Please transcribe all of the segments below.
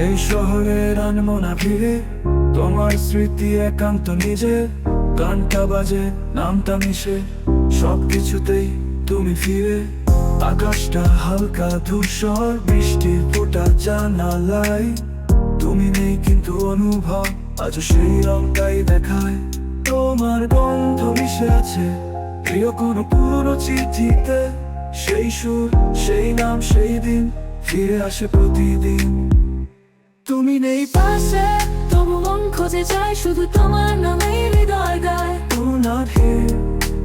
এই শহরের আনমনা ভিড়ে তোমার স্মৃতি একান্ত নিজে, গানটা বাজে নামটা মিশে, সবকিছুতেই তুমি ফিরে। আকাশটা হালকা ধূসর, বৃষ্টির ফোঁটা জানালায়, তুমি নেই কিন্তু অনুভব আজও সেই রংটাই দেখায়। তোমার গন্ধ মিশে আছে প্রিয় কোনো পুরো চিঠিতে, সেই সুর সেই নাম সেই দিন ফিরে আসে প্রতিদিন। তুমি নেই পাশে তবু মন খোঁজে যায়, শুধু তোমার নামেই হৃদয় গায়। You're not here,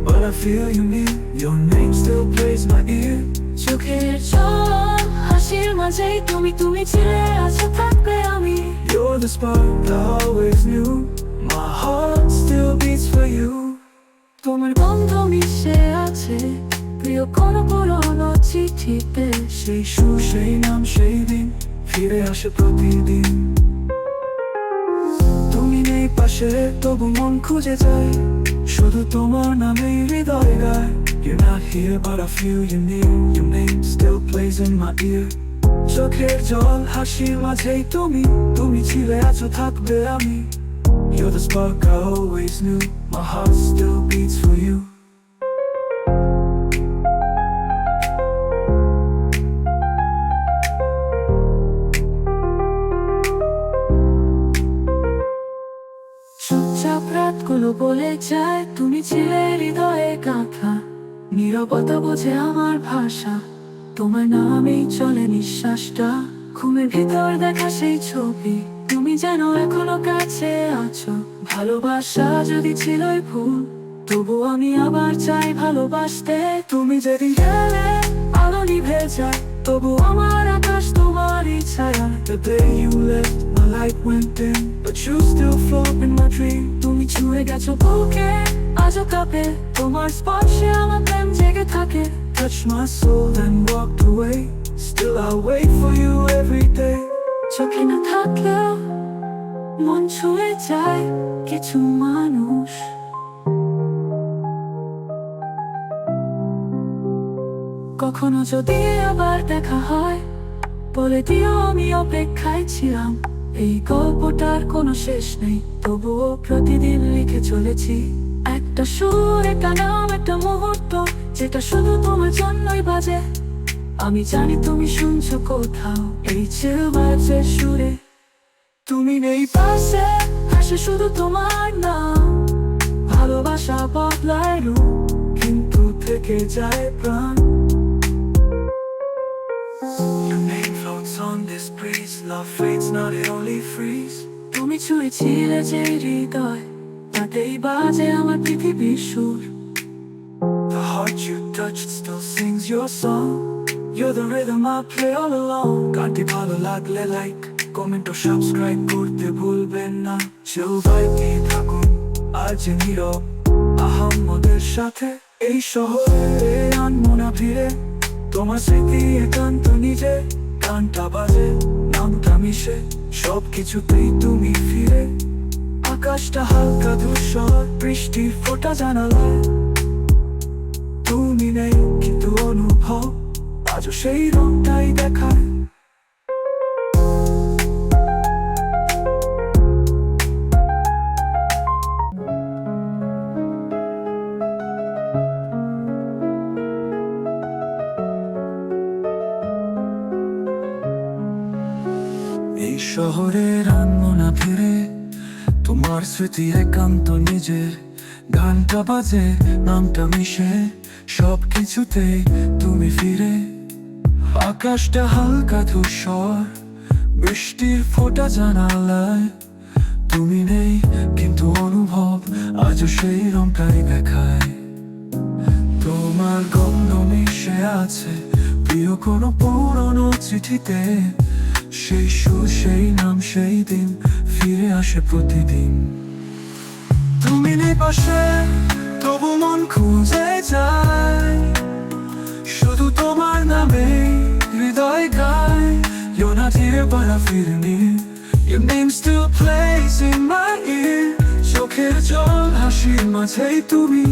but I feel you near. Your name still plays my ear. চোখের জল হাসির মাঝেই তুমি তুমি ছিলে, আছো থাকবে আমি। You're the spark I always knew. My heart still beats for you. তোমার গন্ধ মিশে আছে প্রিয় কোনো পুরনো চিঠিতে, সেই সুর সেই নাম সেই দিন ফিরে আসে প্রতিদিন। তুমি নেই পাশে তবু মন খুঁজে যায়, শুধু তোমার নামেই হৃদয় গায়। You're not here but I feel you near. Your name still plays in my ear. চোখের জল হাসির মাঝেই তুমি তুমি ছিলে, আছো থাকবে আমি। You're the spark I always knew. My heart still beats for you. চুপচাপ রাতগুলো বলে যায় তুমি ছিলে হৃদয়ে গাঁথা, নীরবতা বোঝে আমার ভাষা, তোমার নামেই চলে নিঃশ্বাসটা। ঘুমের ভিতর দেখা সেই ছবি, তুমি যেন এখনো কাছে আছো। ভালোবাসা যদি ছিলই ভুল, তবু আমি আবার চাই ভালোবাসতে। তুমি যেদিন গেলে আলো নিভে যায়, তবু আমার আকাশ তোমারই ছায়া। The day you left, my light went dim, but you still float in my dream. তুমি ছুঁয়ে গেছো বুকে আজও কাঁপে, তোমার স্পর্শে আমার প্রেম জেগে থাকে। Touched my soul then walked away. Still I wait for you every day. চোখে না থাকলেও মন ছুঁয়ে যায় কিছু মানুষ। কখনো যদি আবার দেখা হয়, বলে দিও আমি অপেক্ষায় ছিলাম। এই গল্পটার কোনো শেষ নেই, তবুও প্রতিদিন লিখে চলেছি একটা সুর একটা নাম একটা মুহূর্ত, যেটা শুধু তোমার জন্যই বাজে। আমি জানি তুমি শুনছো কোথাও এই চিরবাজে সুরে। তুমি নেই পাশে আসে শুধু তোমার নাম, ভালোবাসা বদলায় রূপ কিন্তু থেকে যায় প্রাণ। Your name floats on this breeze. Love fades, not it only freeze. তুমি ছুঁয়েছিলে যে হৃদয়, তাতেই বাজে আমার পৃথিবীর সুর। The heart you touched still sings your song. You're the rhythm I play all along. গানটি ভালো লাগলে লাইক কমেন্ট ও সাবস্ক্রাইব করতে ভুলবেন না। চিল ভাইব নিয়ে থাকুন আজ নীরব আহম্মদের সাথে। এই শহরে আনমনা ভিড়ে তোমার স্মৃতি একান্ত নিজে, গানটা বাজে নামটা মিশে, সবকিছুতেই তুমি ফিরে। আকাশটা হালকা ধূসর, বৃষ্টির ফোঁটা জানালায়, তুমি নেই কিন্তু অনুভব আজও সেই রংটাই দেখায়। এই শহরের আনমনা ভিড়ে তোমার স্মৃতি একান্ত নিজের, গানটা বাজে নামটা মিশে, সবকিছুতেই তুমি ফিরে। আকাশটা হালকা ধূসর, বৃষ্টির ফোঁটা জানালায়, তুমি নেই কিন্তু অনুভব আজও সেই রংটাই দেখায়। তোমার গন্ধ মিশে আছে প্রিয় কোনো পুরনো চিঠিতে, সেই সুর সেই নাম সেই দিন ফিরে আসে প্রতিদিন। তুমি নেই পাশে তবু মন খুঁজে যায়, শুধু তোমার নামে হৃদয় গায়। You're not here but I feel you near. Your name still plays in my ear. চোখের জল হাসির মাঝেই তুমি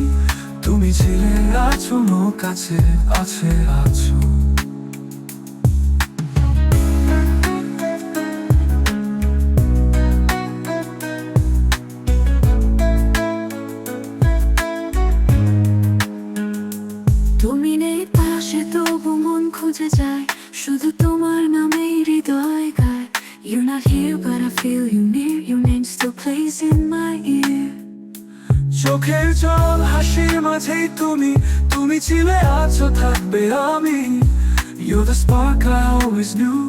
তুমি ছিলে, আছো কাছে আছে আছো। চোখের জল হাসির মাঝেই তুমি, তুমি ছিলে আছো থাকবে আমি। You're the spark I always knew,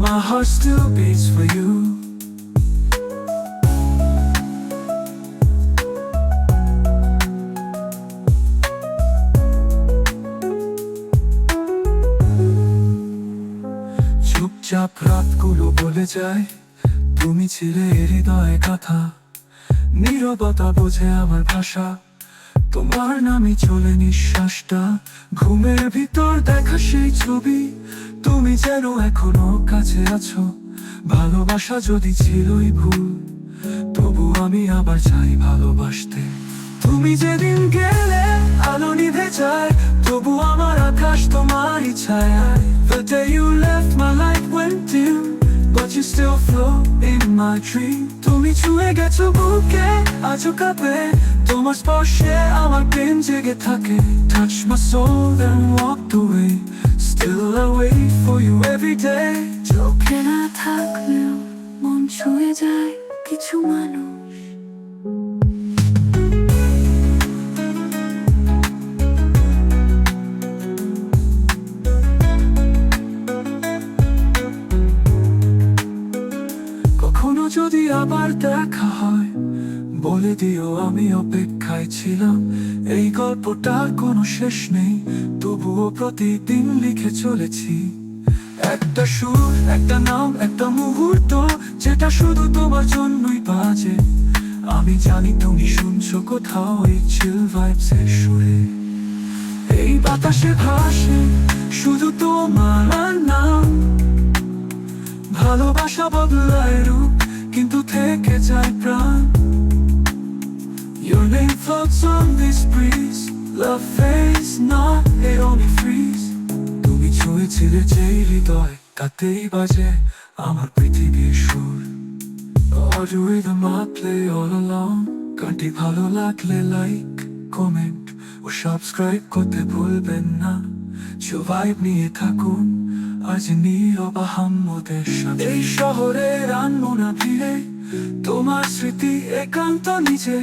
my heart still beats for you. চুপচাপ রাতগুলো বলে যায়, তুমি ছিলে হৃদয়ে কথা। নীরবতা বোঝে আমার ভাষা, তোমার নামে চলে নিঃশ্বাসটা। ঘুমের ভিতর দেখা সেই ছবি, তুমি যেন এখনো কাছে আছো। ভালোবাসা যদি ছিলই ভুল, তবু আমি আবার চাই ভালোবাসতে। তুমি যেদিন গেলে আলো নিভে যায়, তবু আমার আকাশ তোমারই ছায়ায়। The day you left my light went dim, but you still float in my dream. তুমি ছুঁয়ে গেছো বুকে, আজও কাঁপে তোমার স্পর্শে আমার প্রেম জেগে থাকে। Touch my soul then walked away, still I wait for you every day. চোখে না থাকলেও মন ছুঁয়ে যায় কিছু মানুষ। কখনো যদি আবার দেখা হয়, বলে দিও আমি অপেক্ষায় ছিলাম। এই গল্পটার কোনো শেষ নেই, তবুও প্রতিদিন লিখে চলেছি। একটা সুর, একটা নাম, একটা মুহূর্ত, যেটা শুধু তোমার জন্যই বাজে। আমি জানি তুমি শুনছো কোথাও এই chill vibes এর সুরে। এই বাতাসে ভাসে শুধু তোমার নাম। ভালোবাসা বদলায় রূপ, কিন্তু থেকে যায় প্রাণ। Your name floats on this breeze, love fades not, it only freeze. তুমি ছুঁয়েছিলে যেই হৃদয়, তাতেই বাজে আমার পৃথিবীর সুর। All the rhythm I play all along, গানটি ভালো লাগলে লাইক, কমেন্ট ও সাবস্ক্রাইব করতে ভুলবেন না। ভাইব নিয়ে থাকুন আজ নীরব আহাম্মদের সাথে। এই শহরের আনমনা ভিড়ে তোমার স্মৃতি একান্ত নিচে।